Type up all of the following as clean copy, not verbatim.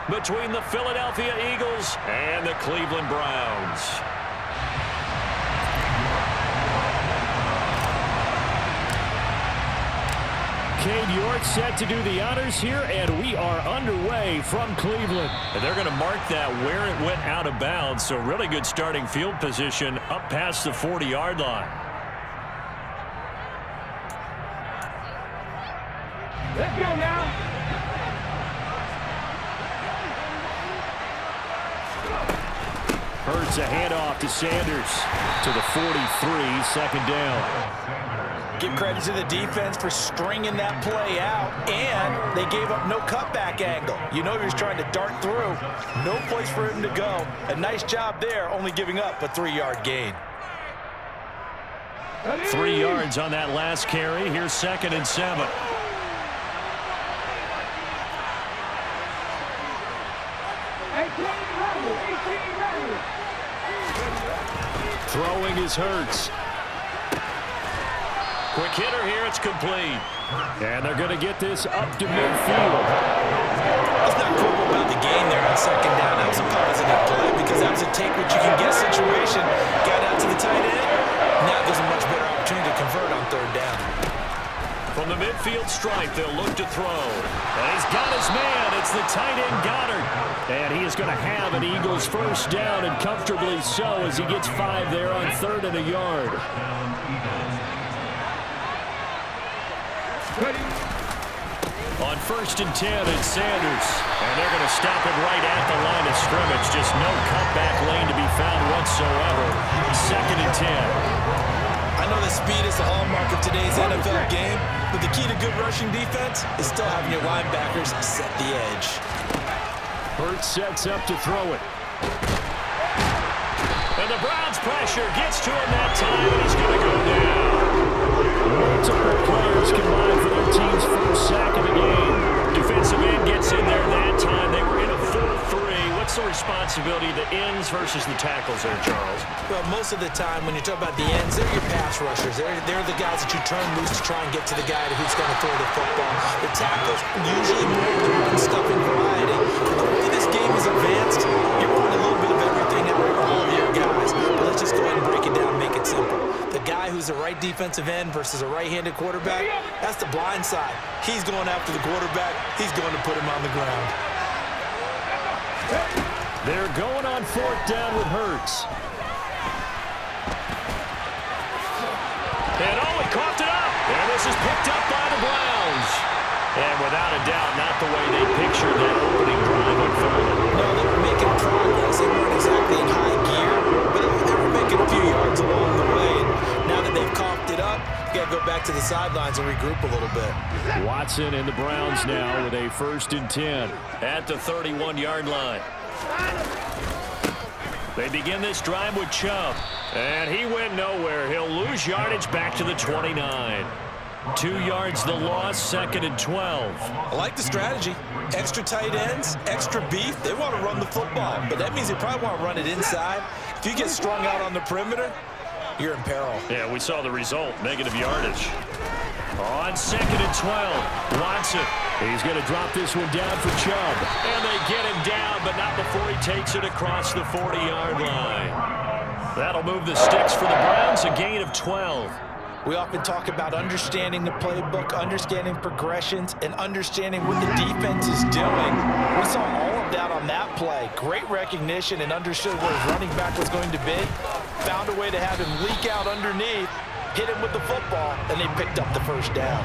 between the Philadelphia Eagles and the Cleveland Browns. Cade York set to do the honors here, and we are underway from Cleveland. And they're going to mark that where it went out of bounds, so really good starting field position up past the 40-yard line. Let's go now. Hurts a handoff to Sanders to the 43, second down. Give credit to the defense for stringing that play out, and they gave up no cutback angle. You know he was trying to dart through. No place for him to go. A nice job there, only giving up a 3-yard gain. 3 yards on that last carry. Here's 2nd and 7. Throwing is Hurts. Quick hitter here, it's complete. And they're going to get this up to midfield. Let's not quibble about the gain there on 2nd down. That was a positive play because that was a take-what-you-can-get situation. Got out to the tight end. Now there's a much better opportunity to convert on 3rd down. From the midfield stripe, they'll look to throw. And he's got his man. It's the tight end Goddard. And he is going to have an Eagles first down, and comfortably so, as he gets 5 there on 3rd and a yard. On 1st and 10, it's Sanders. And they're going to stop it right at the line of scrimmage. Just no cutback lane to be found whatsoever. 2nd and 10. I know that speed is the hallmark of today's NFL game, but the key to good rushing defense is still having your linebackers set the edge. Hurts sets up to throw it. And the Browns pressure gets to him that time, and he's going to go down. Multiple players combined for their team's first sack of the game. Defensive end gets in there that time. They were in a 4-3. What's the responsibility of the ends versus the tackles there, Charles? Well, most of the time when you talk about the ends, they're your pass rushers. They're the guys that you turn loose to try and get to the guy who's going to throw the football. The tackles, usually more of the run-stuffing variety. But the way this game is advanced, you're running a little bit of everything out of all of your guys. But let's just go ahead and break it down and make it simple. The guy who's a right defensive end versus a right-handed quarterback, that's the blind side. He's going after the quarterback. He's going to put him on the ground. They're going on 4th down with Hurts. And he coughed it up. And this is picked up by the Browns. And without a doubt, not the way they pictured that opening drive unfolded. No, they were making progress. They weren't exactly in high gear, but they were making a few yards along the way. And now that they've coughed it up, you got to go back to the sidelines and regroup a little bit. Watson and the Browns now with a 1st and 10. At the 31-yard line. They begin this drive with Chubb. And he went nowhere. He'll lose yardage back to the 29. 2 yards the loss, 2nd and 12. I like the strategy. Extra tight ends, extra beef. They want to run the football, but that means they probably want to run it inside. If you get strung out on the perimeter, you're in peril. Yeah, we saw the result, negative yardage. On 2nd and 12, Watson. He's going to drop this one down for Chubb. And they get him down, but not before he takes it across the 40-yard line. That'll move the sticks for the Browns, a gain of 12. We often talk about understanding the playbook, understanding progressions, and understanding what the defense is doing. We saw all of that on that play. Great recognition and understood where his running back was going to be. Found a way to have him leak out underneath, hit him with the football, and they picked up the first down.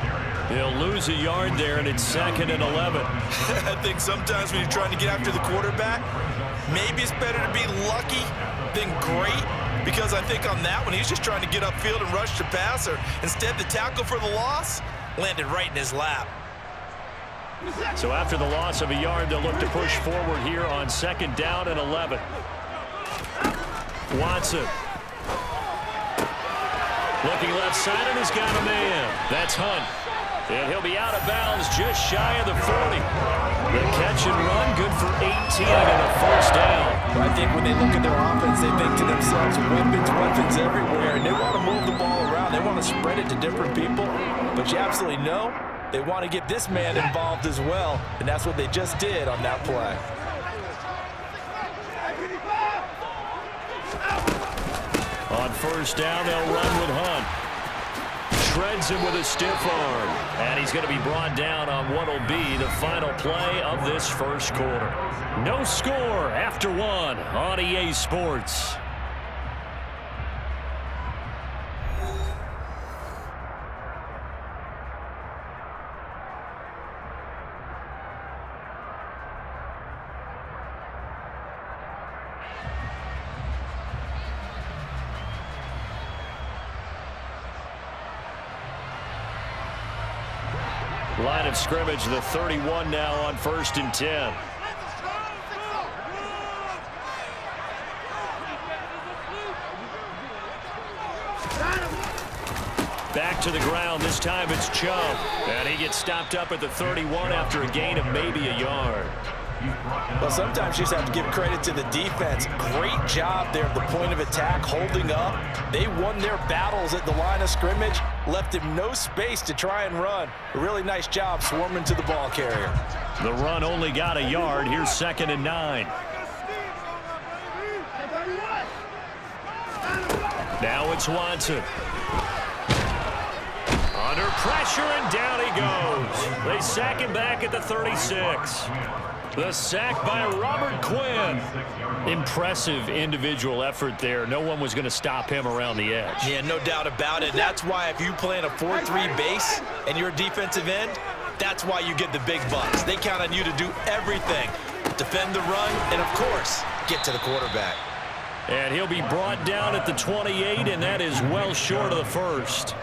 He'll lose a yard there, and it's 2nd and 11. I think sometimes when you're trying to get after the quarterback, maybe it's better to be lucky than great. Because I think on that one, he's just trying to get upfield and rush the passer. Instead, the tackle for the loss landed right in his lap. So after the loss of a yard, they'll look to push forward here on 2nd down and 11. Watson. Looking left side, and he's got a man. That's Hunt. And he'll be out of bounds just shy of the 40. The catch and run, good for 18 and a first down. I think when they look at their offense, they think to themselves, weapons everywhere, and they want to move the ball around. They want to spread it to different people. But you absolutely know they want to get this man involved as well, and that's what they just did on that play. first down. They'll run with Hunt. Shreds him with a stiff arm. And he's going to be brought down on what will be the final play of this first quarter. No score after one on EA Sports. Line of scrimmage, the 31 now on 1st and 10. Back to the ground. This time it's Chubb. And he gets stopped up at the 31 after a gain of maybe a yard. Well, sometimes you just have to give credit to the defense. Great job there at the point of attack, holding up. They won their battles at the line of scrimmage, left him no space to try and run. A really nice job swarming to the ball carrier. The run only got a yard. Here's 2nd and 9. Now it's Watson. Under pressure, and down he goes. They sack him back at the 36. The sack by Robert Quinn. Impressive individual effort there. No one was going to stop him around the edge. Yeah, no doubt about it. That's why if you play in a 4-3 base and you're a defensive end, that's why you get the big bucks. They count on you to do everything. Defend the run and, of course, get to the quarterback. And he'll be brought down at the 28, and that is well short of the first.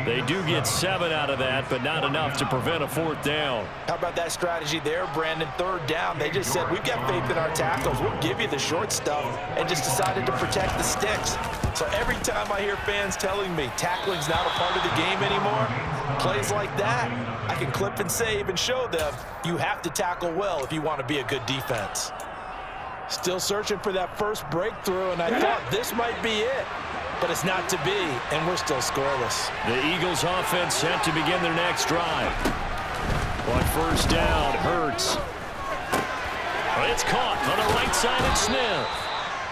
They do get 7 out of that, but not enough to prevent a 4th down. How about that strategy there, Brandon? 3rd down. They just said, we've got faith in our tackles. We'll give you the short stuff, and just decided to protect the sticks. So every time I hear fans telling me tackling's not a part of the game anymore, plays like that, I can clip and save and show them you have to tackle well if you want to be a good defense. Still searching for that first breakthrough, and I thought this might be it. But it's not to be, and we're still scoreless. The Eagles offense set to begin their next drive. On 1st down, Hurts. It's caught on the right side of Smith.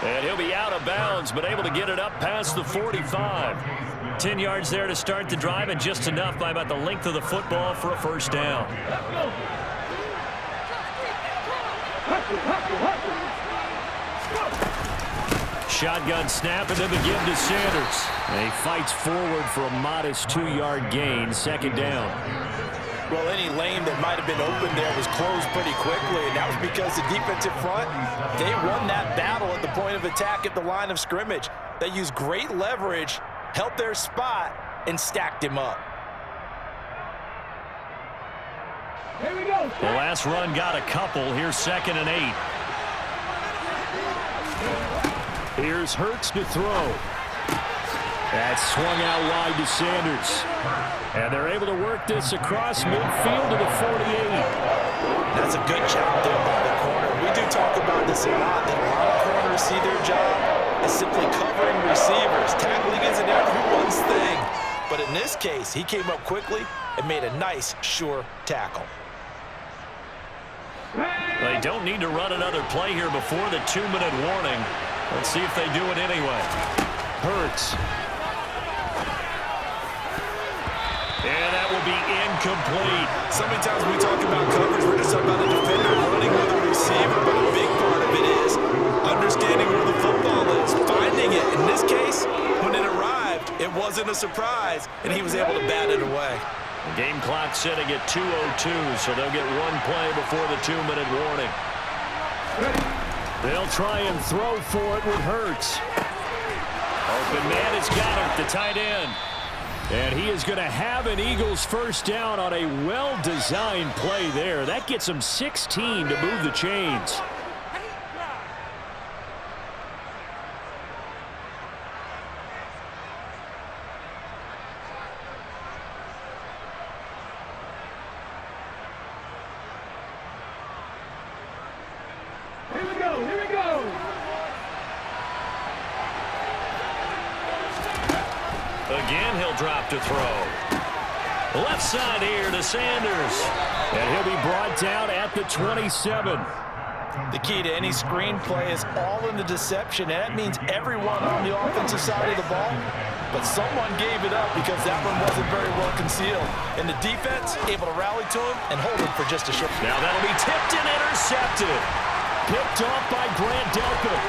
And he'll be out of bounds, but able to get it up past the 45. 10 yards there to start the drive, and just enough by about the length of the football for a 1st down. Shotgun snap, and then the give to Sanders. And he fights forward for a modest 2-yard gain, 2nd down. Well, any lane that might have been open there was closed pretty quickly, and that was because the defensive front, they won that battle at the point of attack at the line of scrimmage. They used great leverage, held their spot, and stacked him up. Here we go. The last run got a couple. Here's 2nd and 8. Here's Hurts to throw. That's swung out wide to Sanders. And they're able to work this across midfield to the 48. That's a good job there by the corner. We do talk about this a lot, that a lot of corners see their job as simply covering receivers. Tackling isn't everyone's thing. But in this case, he came up quickly and made a nice, sure tackle. They don't need to run another play here before the 2-minute warning. Let's see if they do it anyway. Hurts. And that will be incomplete. So many times when we talk about coverage, we're just talking about a defender running with a receiver, but a big part of it is understanding where the football is, finding it. In this case, when it arrived, it wasn't a surprise, and he was able to bat it away. The game clock sitting at 2:02, so they'll get one play before the 2-minute warning. They'll try and throw for it with Hurts. Open man has got him, the tight end. And he is going to have an Eagles 1st down on a well-designed play there. That gets him 16 to move the chains. Here we go. Again, he'll drop to throw. Left side here to Sanders. And he'll be brought down at the 27. The key to any screenplay is all in the deception, and that means everyone on the offensive side of the ball. But someone gave it up because that one wasn't very well concealed. And the defense able to rally to him and hold him for just a short. Now that'll be tipped and intercepted. Picked off by Grant Delpit.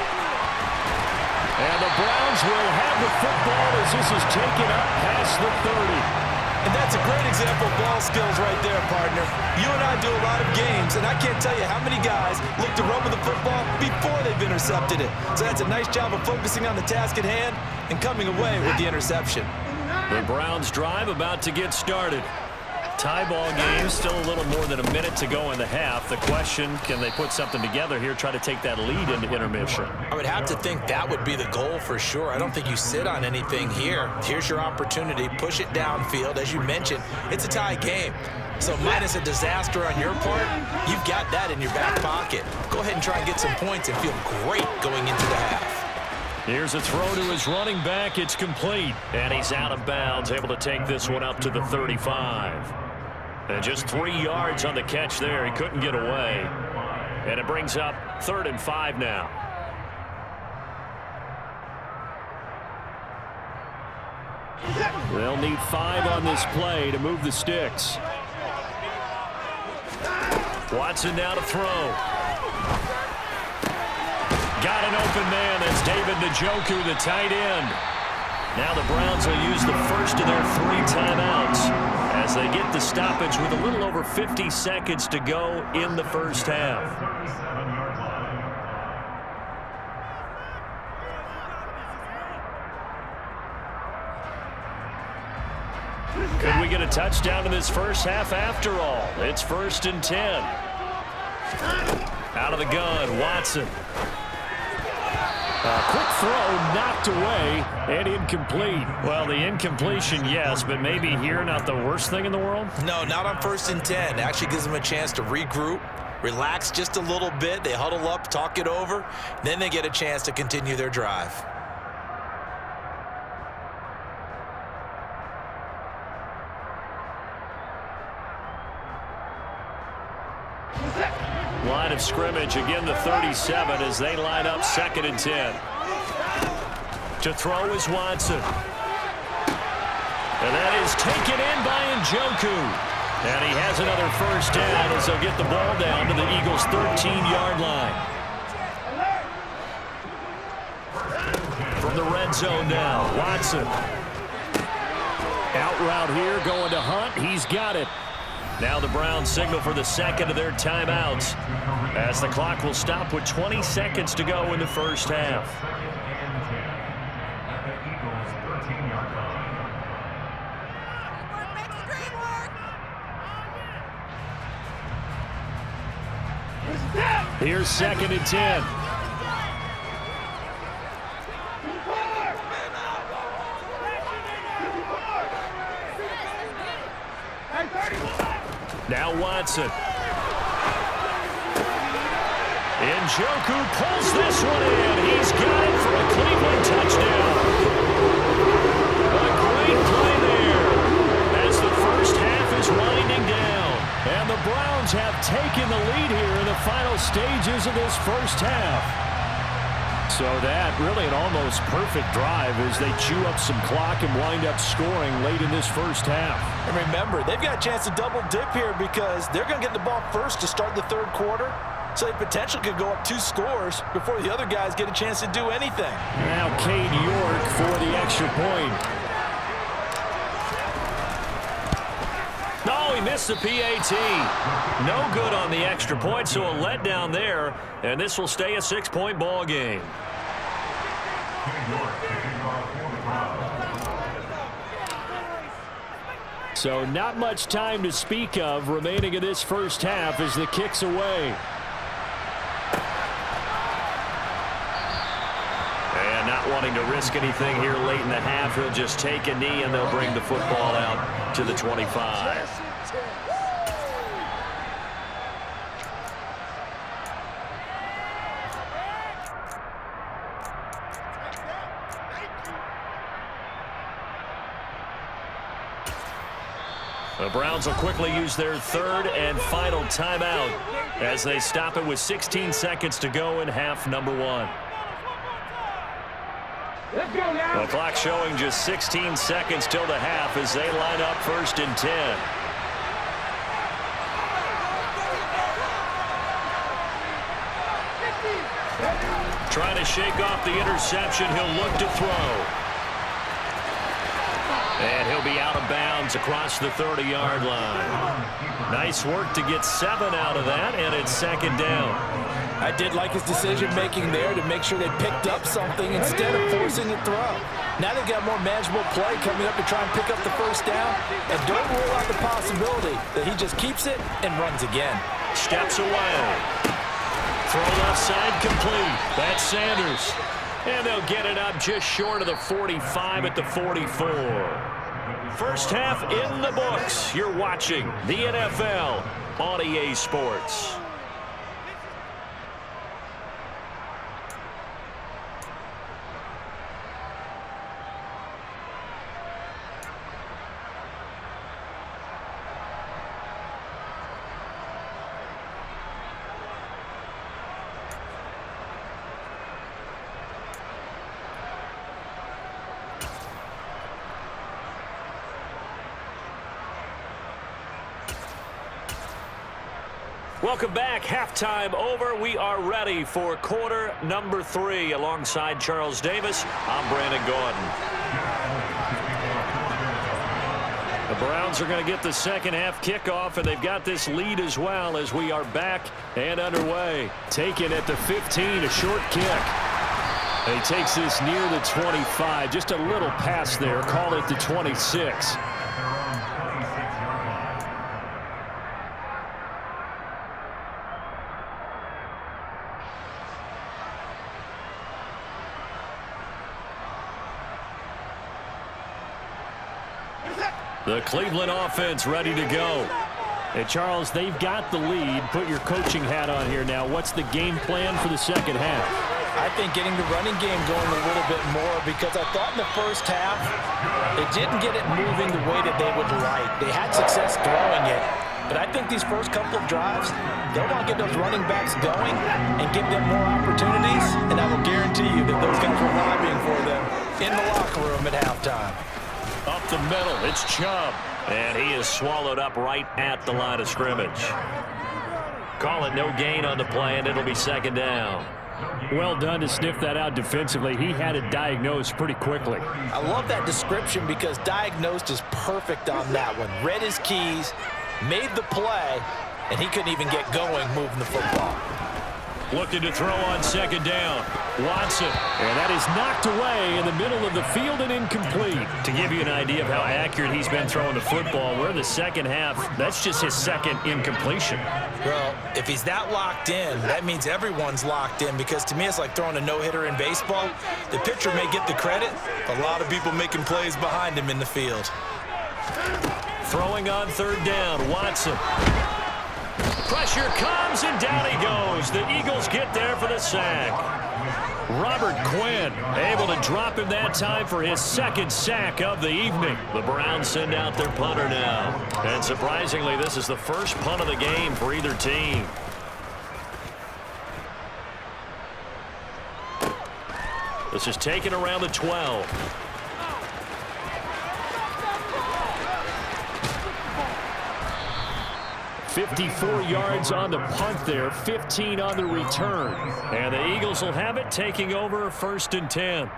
And the Browns will have the football as this is taken up past the 30. And that's a great example of ball skills right there, partner. You and I do a lot of games, and I can't tell you how many guys look to run with the football before they've intercepted it. So that's a nice job of focusing on the task at hand and coming away with the interception. The Browns drive about to get started. Tie ball game, still a little more than a minute to go in the half. The question, can they put something together here, try to take that lead into intermission? I would have to think that would be the goal for sure. I don't think you sit on anything here. Here's your opportunity. Push it downfield. As you mentioned, it's a tie game. So minus a disaster on your part, you've got that in your back pocket. Go ahead and try and get some points and feel great going into the half. Here's a throw to his running back. It's complete. And he's out of bounds, able to take this one up to the 35. And just 3 yards on the catch there. He couldn't get away. And it brings up 3rd and 5 now. They'll need 5 on this play to move the sticks. Watson now to throw. Got an open man. That's David Njoku, the tight end. Now the Browns will use the first of their 3 timeouts as they get the stoppage with a little over 50 seconds to go in the first half. Could we get a touchdown in this first half after all? It's 1st and 10. Out of the gun, Watson. A quick throw knocked away and incomplete. Well, the incompletion, yes, but maybe here not the worst thing in the world? No, not on 1st and 10. Actually gives them a chance to regroup, relax just a little bit. They huddle up, talk it over. Then they get a chance to continue their drive. Line of scrimmage, again the 37 as they line up 2nd and 10. To throw is Watson. And that is taken in by Njoku. And he has another first down as they'll get the ball down to the Eagles' 13-yard line. From the red zone now, Watson. Out route here, going to Hunt. He's got it. Now the Browns signal for the 2nd of their timeouts as the clock will stop with 20 seconds to go in the first half. Here's 2nd and 10. Now Watson. Njoku pulls this one in. He's got it for a Cleveland touchdown. A great play there as the first half is winding down. And the Browns have taken the lead here in the final stages of this first half. So that really an almost perfect drive as they chew up some clock and wind up scoring late in this first half. And remember, they've got a chance to double dip here because they're going to get the ball first to start the 3rd quarter. So they potentially could go up 2 scores before the other guys get a chance to do anything. Now Cade York for the extra point. No, he missed the PAT. No good on the extra point, so a letdown there. And this will stay a 6-point ball game. So not much time to speak of remaining in this first half as the kick's away. And not wanting to risk anything here late in the half, he'll just take a knee and they'll bring the football out to the 25. The Browns will quickly use their third and final timeout as they stop it with 16 seconds to go in half number 1. Let's go now. The clock showing just 16 seconds till the half as they line up 1st and 10. Trying to shake off the interception. He'll look to throw. And he'll be out of bounds across the 30-yard line. Nice work to get 7 out of that, and it's 2nd down. I did like his decision-making there to make sure they picked up something instead of forcing a throw. Now they've got more manageable play coming up to try and pick up the 1st down. And don't rule out the possibility that he just keeps it and runs again. Steps away. Throw left side complete. That's Sanders. And they'll get it up just short of the 45 at the 44. First half in the books. You're watching the NFL on EA Sports. Welcome back. Halftime over. We are ready for quarter number 3. Alongside Charles Davis, I'm Brandon Gordon. The Browns are going to get the second half kickoff, and they've got this lead as well as we are back and underway. Taken at the 15, a short kick. He takes this near the 25. Just a little pass there. Call it the 26. The Cleveland offense ready to go. Hey, Charles, they've got the lead. Put your coaching hat on here now. What's the game plan for the second half? I think getting the running game going a little bit more because I thought in the first half they didn't get it moving the way that they would like. They had success throwing it, but I think these first couple of drives, they'll want to get those running backs going and give them more opportunities, and I will guarantee you that those guys were lobbying for them in the locker room at halftime. Up the middle, it's Chubb. And he is swallowed up right at the line of scrimmage. Call it no gain on the play, and it'll be 2nd down. Well done to sniff that out defensively. He had it diagnosed pretty quickly. I love that description because diagnosed is perfect on that one. Read his keys, made the play, and he couldn't even get going moving the football. Looking to throw on 2nd down. Watson. And that is knocked away in the middle of the field and incomplete. To give you an idea of how accurate he's been throwing the football, we're in the second half. That's just his 2nd incompletion. Well, if he's that locked in, that means everyone's locked in because to me it's like throwing a no-hitter in baseball. The pitcher may get the credit, but a lot of people making plays behind him in the field. Throwing on 3rd down. Watson. Pressure comes, and down he goes. The Eagles get there for the sack. Robert Quinn able to drop him that time for his 2nd sack of the evening. The Browns send out their punter now. And surprisingly, this is the first punt of the game for either team. This is taken around the 12. 54 yards on the punt there, 15 on the return. And the Eagles will have it, taking over 1st and 10.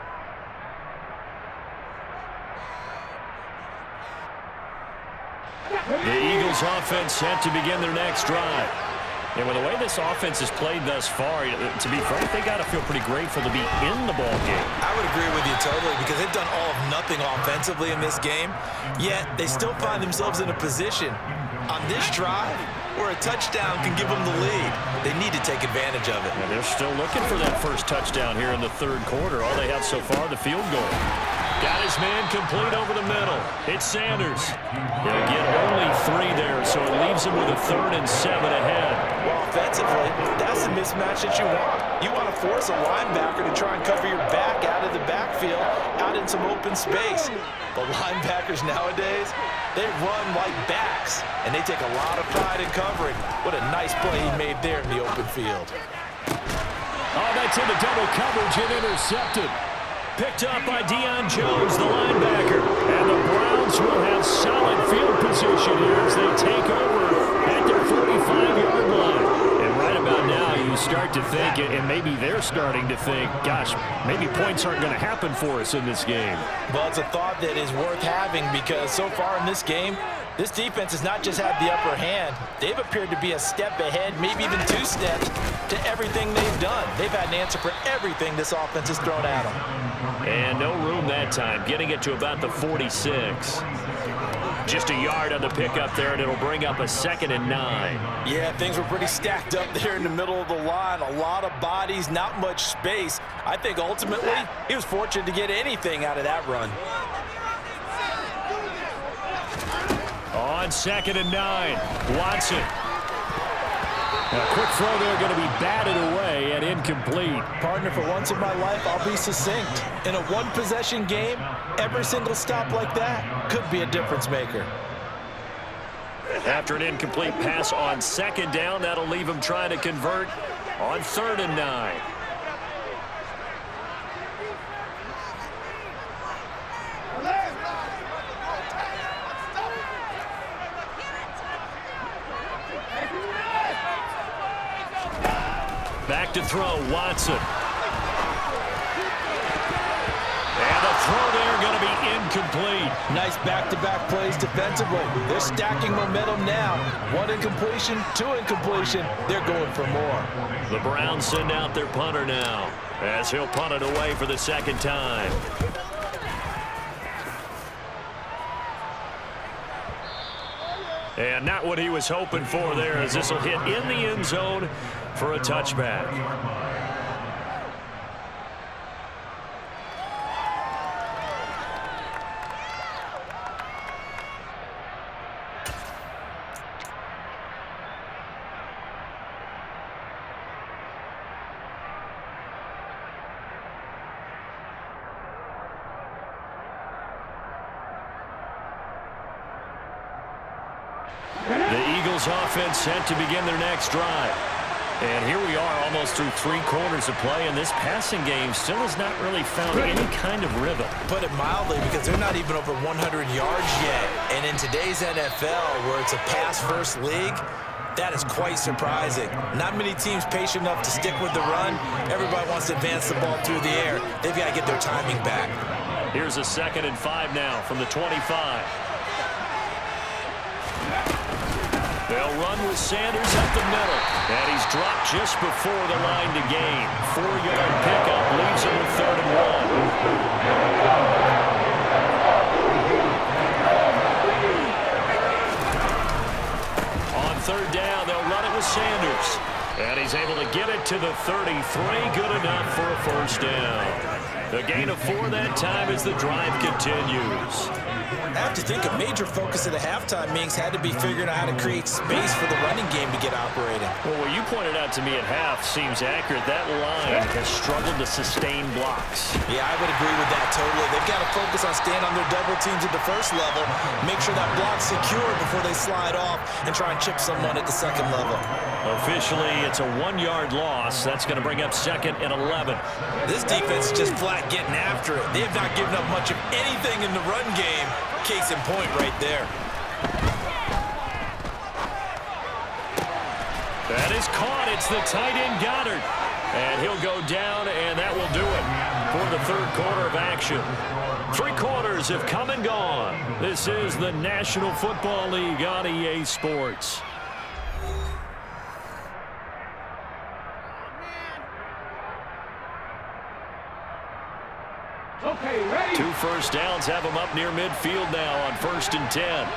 The Eagles offense set to begin their next drive. And with the way this offense has played thus far, to be frank, they got to feel pretty grateful to be in the ball game. I would agree with you totally because they've done all of nothing offensively in this game, yet they still find themselves in a position on this drive where a touchdown can give them the lead. They need to take advantage of it. And they're still looking for that first touchdown here in the 3rd quarter. All they have so far, the field goal. Got his man complete over the middle. It's Sanders. He'll get only 3 there, so it leaves him with a 3rd and 7 ahead. Well, offensively, that's the mismatch that you want. You want to force a linebacker to try and cover your back out of the backfield, out in some open space. But linebackers nowadays, They run like backs, and they take a lot of pride in covering. What a nice play he made there in the open field. Oh, that's into double coverage and intercepted. Picked up by Deion Jones, the linebacker. And the Browns will have solid field position here as they take over at their 45-yard line. And right about now, you start to think, and maybe they're starting to think, gosh, maybe points aren't going to happen for us in this game. Well, it's a thought that is worth having because so far in this game, this defense has not just had the upper hand. They've appeared to be a step ahead, maybe even 2 steps, to everything they've done. They've had an answer for everything this offense has thrown at them. And no room that time, getting it to about the 46. Just a yard on the pickup there, and it'll bring up a 2nd and 9. Yeah, things were pretty stacked up there in the middle of the line. A lot of bodies, not much space. I think ultimately he was fortunate to get anything out of that run. On 2nd and 9, Watson. A quick throw there, going to be batted away and incomplete. Partner, for once in my life, I'll be succinct. In a one-possession game, every single stop like that could be a difference maker. After an incomplete pass on 2nd down, that'll leave him trying to convert on 3rd and 9. Back to throw, Watson. And the throw there going to be incomplete. Nice back-to-back plays defensively. They're stacking momentum now. 1 incompletion, 2 incompletion. They're going for more. The Browns send out their punter now as he'll punt it away for the 2nd time. And not what he was hoping for there, as this will hit in the end zone for a touchback. The Eagles offense set to begin their next drive. And here we are almost through 3 quarters of play, and this passing game still has not really found any kind of rhythm. Put it mildly, because they're not even over 100 yards yet. And in today's NFL, where it's a pass-first league, that is quite surprising. Not many teams patient enough to stick with the run. Everybody wants to advance the ball through the air. They've got to get their timing back. Here's a 2nd and 5 now from the 25. They'll run with Sanders up the middle. And he's dropped just before the line to gain. 4-yard pickup leaves him with 3rd and 1. On 3rd down, they'll run it with Sanders. And he's able to get it to the 33. Good enough for a 1st down. The gain of 4 that time as the drive continues. I have to think a major focus at the halftime meetings had to be figuring out how to create space for the running game to get operating. Well, what you pointed out to me at half seems accurate. That line has struggled to sustain blocks. Yeah, I would agree with that totally. They've got to focus on staying on their double teams at the 1st level, make sure that block's secure before they slide off and try and chip someone at the 2nd level. Officially, it's a 1-yard loss. That's going to bring up 2nd and 11. This defense is just flat getting after it. They have not given up much of anything in the run game. Case in point right there. That is caught. It's the tight end Goddard. And he'll go down, and that will do it for the 3rd quarter of action. 3 quarters have come and gone. This is the National Football League on EA Sports. Okay, ready? 2 first downs have them up near midfield now on 1st and 10.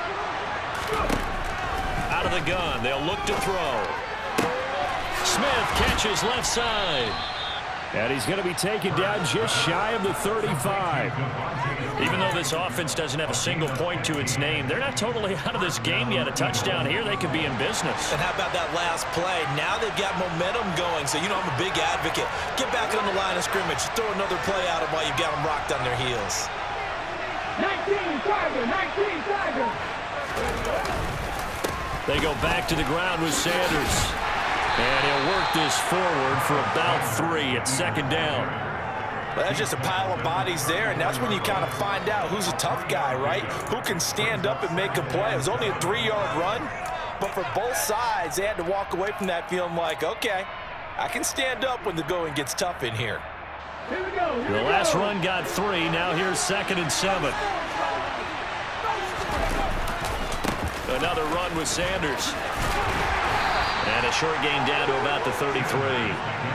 Out of the gun, they'll look to throw. Smith catches left side. And he's going to be taken down just shy of the 35. Even though this offense doesn't have a single point to its name, they're not totally out of this game yet. A touchdown here, they could be in business. And how about that last play? Now they've got momentum going, so you know I'm a big advocate. Get back on the line of scrimmage. Throw another play out of while you've got them rocked on their heels. 19 Tiger, 19 Tiger. They go back to the ground with Sanders. And he'll work this forward for about 3 at second down. Well, that's just a pile of bodies there, and that's when you kind of find out who's a tough guy, right? Who can stand up and make a play. It was only a 3-yard run, but for both sides, they had to walk away from that feeling like, okay, I can stand up when the going gets tough in here. Here we go. The last run got 3. Now here's 2nd and 7. Another run with Sanders. And a short gain down to about the 33.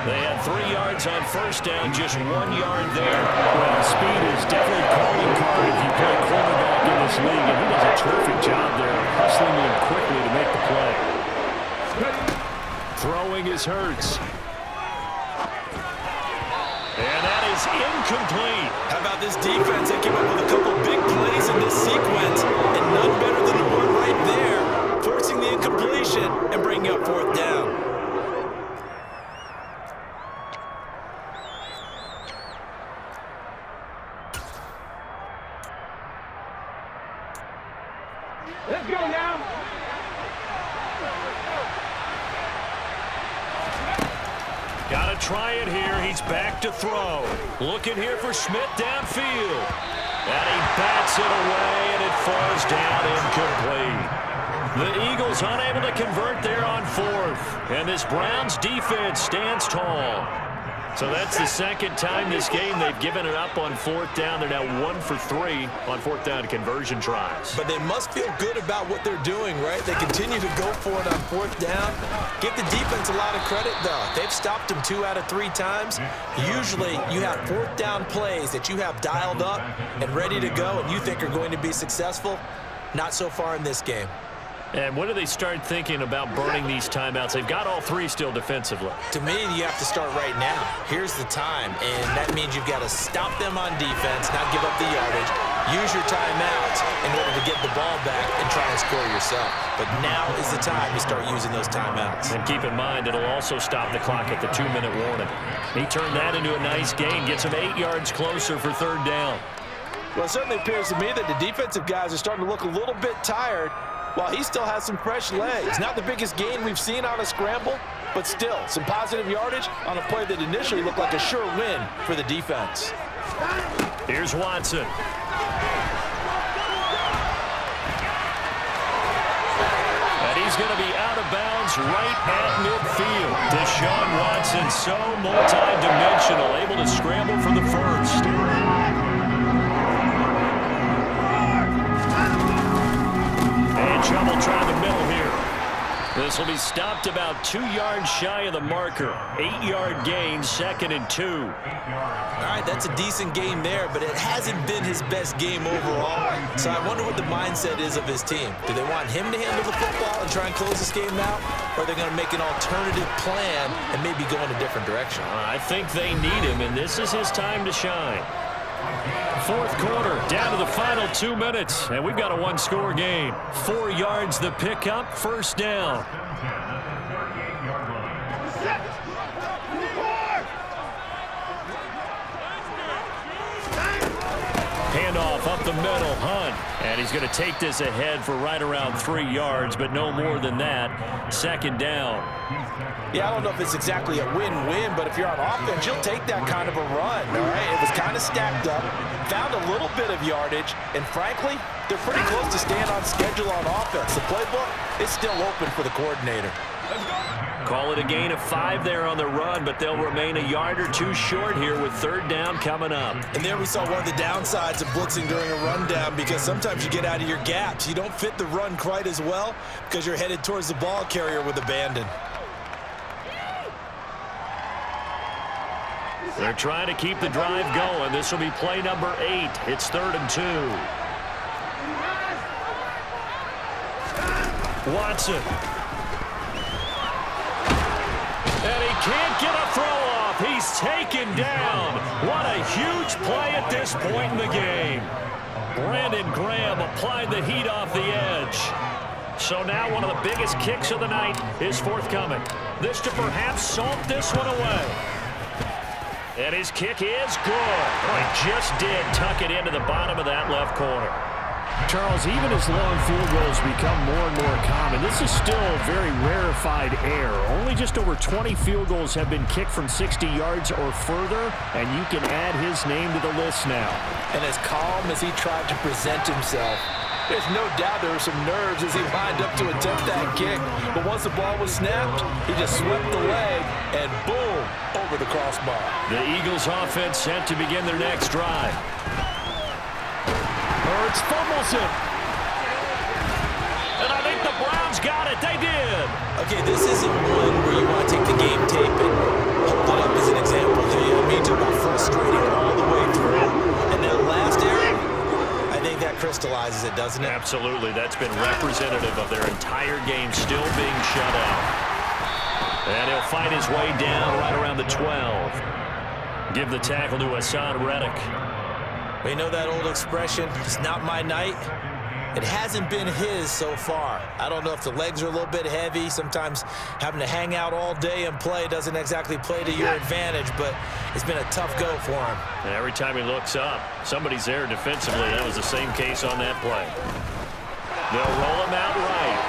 They had 3 yards on first down, just 1 yard there. Well, speed is definitely a calling card if you play quarterback in this league, and he does a terrific job there, hustling in quickly to make the play. Throwing is Hurts. And that is incomplete. How about this defense? They came up with a couple big plays in this sequence, and none better than the one right there, forcing the incompletion and bringing up 4th down. Let's go now. Got to try it here. He's back to throw. Looking here for Schmidt downfield. And he bats it away, and it falls down incomplete. The Eagles unable to convert there on 4th. And this Browns defense stands tall. So that's the second time this game they've given it up on 4th down. They're now 1 for 3 on 4th down conversion tries. But they must feel good about what they're doing, right? They continue to go for it on 4th down. Give the defense a lot of credit, though. They've stopped them 2 out of 3 times. Usually, you have 4th down plays that you have dialed up and ready to go and you think are going to be successful. Not so far in this game. And when do they start thinking about burning these timeouts? They've got all 3 still defensively. To me, you have to start right now. Here's the time, and that means you've got to stop them on defense, not give up the yardage, use your timeouts in order to get the ball back and try and score yourself. But now is the time to start using those timeouts. And keep in mind, it'll also stop the clock at the 2-minute warning. He turned that into a nice gain, gets him 8 yards closer for 3rd down. Well, it certainly appears to me that the defensive guys are starting to look a little bit tired, while he still has some fresh legs. Not the biggest gain we've seen on a scramble, but still some positive yardage on a play that initially looked like a sure win for the defense. Here's Watson. And he's going to be out of bounds right at midfield. Deshaun Watson, so multi-dimensional, able to scramble for the first. Trouble trying the middle here. This will be stopped about 2 yards shy of the marker. 8-yard gain, 2nd and 2. All right, that's a decent game there, but it hasn't been his best game overall. So I wonder what the mindset is of his team. Do they want him to handle the football and try and close this game out? Or are they going to make an alternative plan and maybe go in a different direction? I think they need him, and this is his time to shine. 4th quarter, down to the final 2 minutes, and we've got a 1-score game. 4 yards the pickup, 1st down. Handoff up the middle, Hunt. And he's going to take this ahead for right around 3 yards, but no more than that. 2nd down. Yeah, I don't know if it's exactly a win-win, but if you're on offense, you'll take that kind of a run, all right? It was kind of stacked up, found a little bit of yardage, and frankly, they're pretty close to staying on schedule on offense. The playbook is still open for the coordinator. Call it a gain of 5 there on the run, but they'll remain a yard or 2 short here with 3rd down coming up. And there we saw one of the downsides of blitzing during a rundown, because sometimes you get out of your gaps. You don't fit the run quite as well because you're headed towards the ball carrier with abandon. They're trying to keep the drive going. This will be play number 8. It's 3rd and 2. Watson. And he can't get a throw off. He's taken down. What a huge play at this point in the game. Brandon Graham applied the heat off the edge. So now one of the biggest kicks of the night is forthcoming. This to perhaps salt this one away. And his kick is good. He just did tuck it into the bottom of that left corner. Charles, even as long field goals become more and more common, this is still a very rarefied air. Only just over 20 field goals have been kicked from 60 yards or further, and you can add his name to the list now. And as calm as he tried to present himself, there's no doubt there were some nerves as he lined up to attempt that kick. But once the ball was snapped, he just swept the leg and boom, over the crossbar. The Eagles offense set to begin their next drive. Hurts fumbles it. And I think the Browns got it. They did. Okay, this isn't one where you want to take the game tape and hold it up as an example, do you? I mean, talk about frustrating all the way through. And that last error, I think that crystallizes it, doesn't it? Absolutely. That's been representative of their entire game still being shut out. And he'll fight his way down right around the 12. Give the tackle to Hassan Reddick. We know that old expression, it's not my night. It hasn't been his so far. I don't know if the legs are a little bit heavy. Sometimes having to hang out all day and play doesn't exactly play to your advantage, but it's been a tough go for him. And every time he looks up, somebody's there defensively. That was the same case on that play. They'll roll him out right.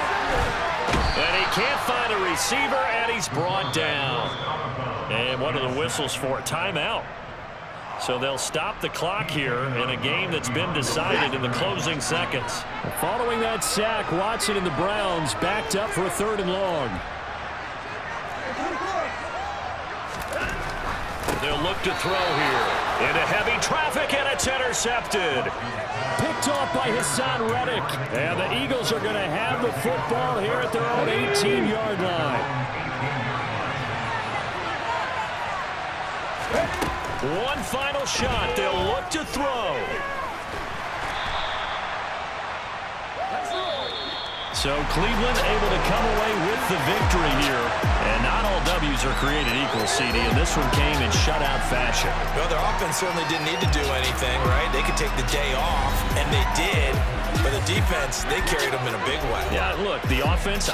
And he can't find a receiver, and he's brought down. And what are the whistles for? Timeout. So they'll stop the clock here in a game that's been decided in the closing seconds. Following that sack, Watson and the Browns backed up for a 3rd and long. They'll look to throw here. Into heavy traffic, and it's intercepted. Picked off by Hassan Reddick. And the Eagles are going to have the football here at their own 18-yard line. One final shot. They'll look to throw. So Cleveland able to come away with the victory here. And not all W's are created equal, CD, and this one came in shutout fashion. Well, their offense certainly didn't need to do anything, right? They could take the day off, and they did. But the defense, they carried them in a big way. Yeah, look, the offense